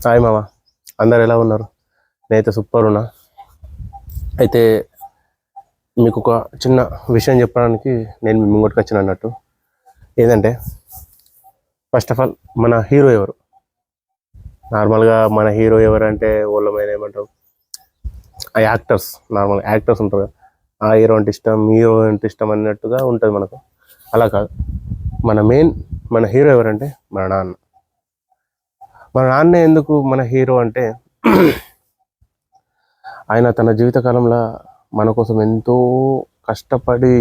Hi మామ, అందరు ఎలా ఉన్నారు? నేనైతే సూపర్ ఉన్నా. అయితే మీకు ఒక చిన్న విషయం చెప్పడానికి నేను మీ ముంగటికి వచ్చిన అన్నట్టు. ఏంటంటే ఫస్ట్ ఆఫ్ ఆల్ మన హీరో ఎవరు? నార్మల్గా మన హీరో ఎవరు అంటే వాళ్ళమైన ఏమంటారు, ఆ యాక్టర్స్, నార్మల్ యాక్టర్స్ ఉంటారు కదా, ఆ హీరో అంటే ఇష్టం, హీరో అంటే ఇష్టం అన్నట్టుగా ఉంటుంది మనకు. అలా కాదు, మన మెయిన్ మన హీరో ఎవరంటే మన నాన్న. మన నాన్నే ఎందుకు మన హీరో అంటే ఆయన తన జీవితకాలంలో మన కోసం ఎంతో కష్టపడి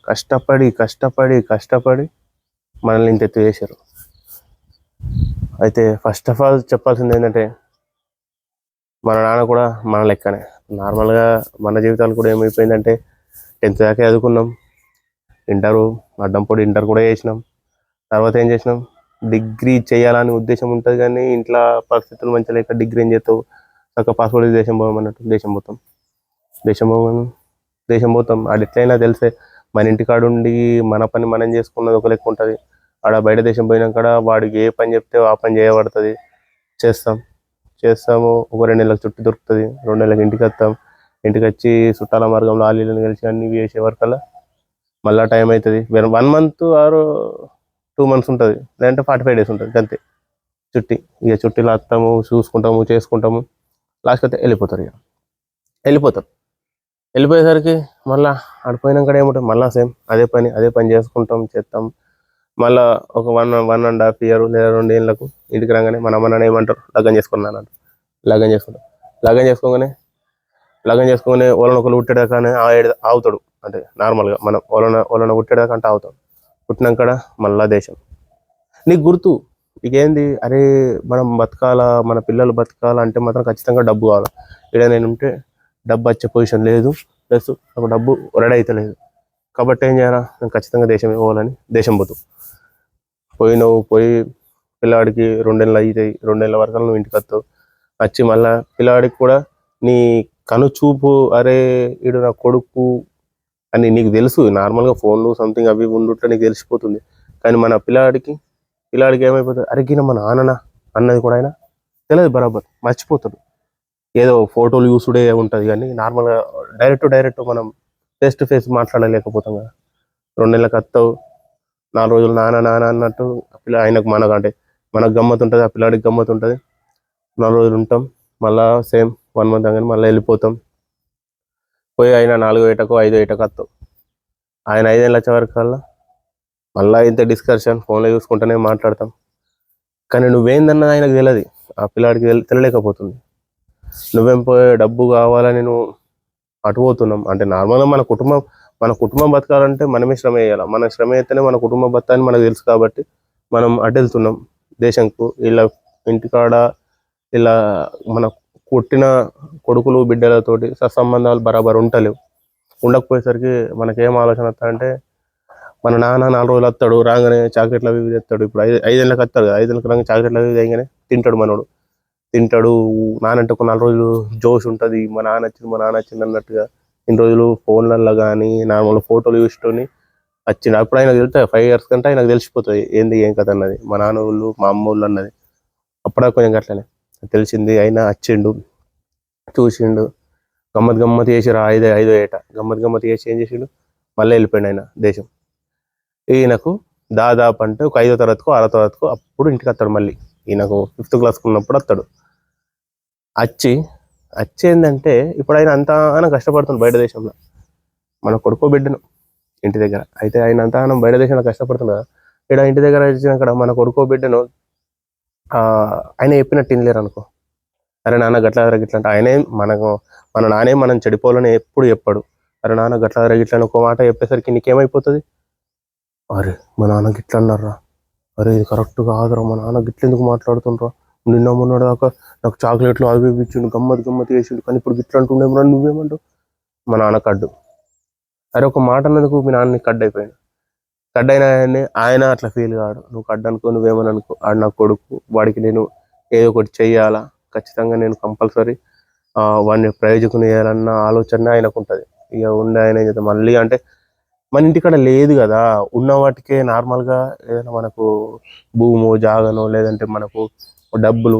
కష్టపడి కష్టపడి కష్టపడి మనల్ని ఇంత ఎత్తు చేశారు. అయితే ఫస్ట్ ఆఫ్ ఆల్ చెప్పాల్సింది ఏంటంటే మన నాన్న కూడా మన లెక్కనే. నార్మల్గా మన జీవితాలు కూడా ఏమైపోయిందంటే 10th దాకా చదువుకున్నాం, ఇంటరు అడ్డంపొడి ఇంటర్ కూడా చేసినాం. తర్వాత ఏం చేసినాం, డిగ్రీ చేయాలని ఉద్దేశం ఉంటుంది కానీ ఇంట్లో పరిస్థితులు మంచిగా లేక డిగ్రీ ఏం చేస్తావు, చక్కగా పాస్పోర్ట్ దేశం పోమన్నట్టు దేశం పోతాం. అది ఎట్లయినా తెలిసే, మన ఇంటికాడ ఉండి మన పని మనం చేసుకున్నది ఒక లెక్క ఉంటుంది. ఆడ బయట దేశం పోయినాక వాడికి ఏ పని చెప్తే ఆ పని చేయబడుతుంది. చేస్తాము ఒక 2 నెలలకు చుట్టూ దొరుకుతుంది, 2 నెలలకు ఇంటికి వస్తాం. ఇంటికి వచ్చి చుట్టాల మార్గంలో ఆలీలను కలిసి అన్ని చేసే వరకల్లా మళ్ళీ టైం అవుతుంది. 1 month ఆరు 2 months ఉంటుంది, లేదంటే 45 days ఉంటుంది అంతే చుట్టీలో వస్తాము, చూసుకుంటాము, చేసుకుంటాము. లాస్ట్కి అయితే వెళ్ళిపోతారు. వెళ్ళిపోయేసరికి మళ్ళీ ఆడిపోయినాక ఏముంటుంది, మళ్ళీ సేమ్ అదే పని చేస్తాం. మళ్ళీ ఒక 1.5 year లేదా 2 ఏళ్ళకు ఇంటికి రాగానే మన అమ్మ నాన్న ఏమంటారు, లగ్గం చేసుకున్నాను అంటారు. లగ్గం చేసుకుంటాం. లగ్గం చేసుకోగానే వాళ్ళని ఒకరు పుట్టేదాకానే ఆగుతాడు. అంటే నార్మల్గా మనం వాళ్ళని పుట్టేదాకా అంటే ఆగుతాం. పుట్టినాక మళ్ళా దేశం. నీకు గుర్తు ఇకేంది, అరే మనం బతకాలా, మన పిల్లలు బతకాలా అంటే మాత్రం ఖచ్చితంగా డబ్బు కావాలి. ఇక్కడ నేను ఉంటే డబ్బు వచ్చే పొజిషన్ లేదు, ప్లస్ నాకు డబ్బు రెడీ అయితే లేదు. కాబట్టి ఏం చేయాలా, నేను ఖచ్చితంగా దేశం పోవాలని దేశం పోయి పిల్లాడికి 2 నెలలు అవుతాయి. 2 నెలల వరకు నువ్వు ఇంటికి వస్తావు. వచ్చి మళ్ళీ పిల్లాడికి కూడా నీ కనుచూపు, అరే వీడు నా కొడుకు అని నీకు తెలుసు. నార్మల్గా ఫోన్లు సంథింగ్ అవి ఉండుంటే నీకు తెలిసిపోతుంది. కానీ మన పిల్లాడికి ఏమైపోతుంది, అరిగిన మన నాన్న అన్నది కూడా ఆయన తెలియదు, బరాబర్ మర్చిపోతాడు. ఏదో ఫోటోలు యూసుడే ఉంటుంది కానీ నార్మల్గా డైరెక్ట్ మనం ఫేస్ టు ఫేస్ మాట్లాడలేకపోతాం కదా. 2 నెలలకు వస్తావు, 4 రోజులు నాన్న అన్నట్టు ఆయనకు మనకు గమ్మత్ ఉంటుంది, ఆ పిల్లాడికి గమ్మత్ ఉంటుంది. 4 రోజులు ఉంటాం, మళ్ళీ సేమ్ 1 month కానీ మళ్ళీ వెళ్ళిపోతాం. పోయి ఆయన 4 ఏటకో 5 ఏటకో వస్తాం. ఆయన 5 ఏళ్ళు వచ్చే వరకు కల్లా మళ్ళీ ఇంత డిస్కషన్, ఫోన్లో చూసుకుంటూనే మాట్లాడతాం. కానీ నువ్వేందన్నది ఆయనకు తెలియదు, ఆ పిల్లాడికి తెలియలేకపోతుంది. నువ్వేం పోయి డబ్బు కావాలని నువ్వు అటు పోతున్నాం అంటే నార్మల్గా మన కుటుంబం బతకాలంటే మనమే శ్రమ చేయాలి. మన శ్రమ అయితేనే మన కుటుంబం బతకాలని మనకు తెలుసు. కాబట్టి మనం అటు వెళ్తున్నాం దేశంకు. ఇలా ఇంటికాడ ఇలా మన పుట్టిన కొడుకులు బిడ్డలతోటి సత్సంబంధాలు బరాబర్ ఉండకపోయేసరికి మనకేం ఆలోచన వస్తుందంటే, మన నాన్న 4 రోజులు వస్తాడు, రాగానే చాక్లెట్లు అవి తెస్తాడు. ఇప్పుడు 5 ఏళ్ళకి వస్తాడు కదా, 5 ఏళ్ళకి రాగానే చాక్లెట్లు అవి తెగానే తింటాడు. నానంటే ఒక 4 రోజులు జోష్ ఉంటుంది, మా నాన్న వచ్చింది అన్నట్టుగా. ఇన్ని రోజులు ఫోన్లలో కానీ నార్మల్ ఫోటోలు చూసుకొని వచ్చిండు. అప్పుడు ఆయనకు తెలుస్తుంది, 5 years కంటే ఆయనకు తెలిసిపోతుంది ఏంది ఏం కథ అన్నది, మా నాన్న వాళ్ళు మా అమ్మ వాళ్ళు అన్నది. అప్పుడే కొంచెం అట్లనే తెలిసింది. అయినా వచ్చిండు, చూసిండు, గమ్మత్ చేసిరు. 5వ ఏట గమ్మత్ చేసి ఏం చేసిండు, మళ్ళీ వెళ్ళిపోయాడు ఆయన దేశం. ఈయనకు దాదాపు అంటే ఒక 5వ తరగతికో 6వ తరగతికో అప్పుడు ఇంటికి వస్తాడు. మళ్ళీ ఈయనకు 5th class ఉన్నప్పుడు వస్తాడు. వచ్చేందంటే ఇప్పుడు ఆయన అంతగానో కష్టపడుతుంది బయట దేశంలో, మన కొడుకో బిడ్డను ఇంటి దగ్గర. అయితే ఆయన అంతగానో బయట దేశంలో కష్టపడుతుంది కదా, ఇక్కడ ఇంటి దగ్గర వచ్చినాక మన కొడుకో బిడ్డను ఆయన చెప్పినట్టు తినలేరు అనుకో. అరే నాన్న గట్ల గిట్ల అంటే ఆయనే మన నానే మనం చెడిపోవాలని ఎప్పుడు చెప్పాడు. అరే నాన్న గట్ల గిట్ల అని ఒక మాట చెప్పేసరికి నీకేమైపోతుంది, అరే మా నాన్న గిట్ల అన్నారా, అరే ఇది కరెక్ట్ కాదురా, మా నాన్న గిట్ల ఎందుకు మాట్లాడుతుండ్రా, నిన్న మొన్నటి దాకా నాకు చాక్లెట్లు అవి ఇచ్చిండు, గమ్మత్ చేసిండు, కానీ ఇప్పుడు గిట్ల అంటుండేమో, నువ్వేమంటావు. మా నాన్న కడ్డు. అరే ఒక మాట అన్నందుకు మీ నాన్న కడ్డు అయిపోయాడు. కడ్డు అయినా ఆయన అట్లా ఫీల్ కాడు. నువ్వు కడ్డు అనుకో, నువ్వేమని అనుకో, ఆడు నా కొడుకు, వాడికి నేను ఏదో ఒకటి చెయ్యాలా, ఖచ్చితంగా నేను కంపల్సరీ వాడిని ప్రయోజకం చేయాలన్న ఆలోచన ఆయనకు ఉంటుంది. ఇక ఉండి ఆయన ఏం చేద్దాం మళ్ళీ అంటే మన ఇంటికాడ లేదు కదా, ఉన్న వాటికే నార్మల్గా ఏదైనా మనకు భూము జాగనో లేదంటే మనకు డబ్బులు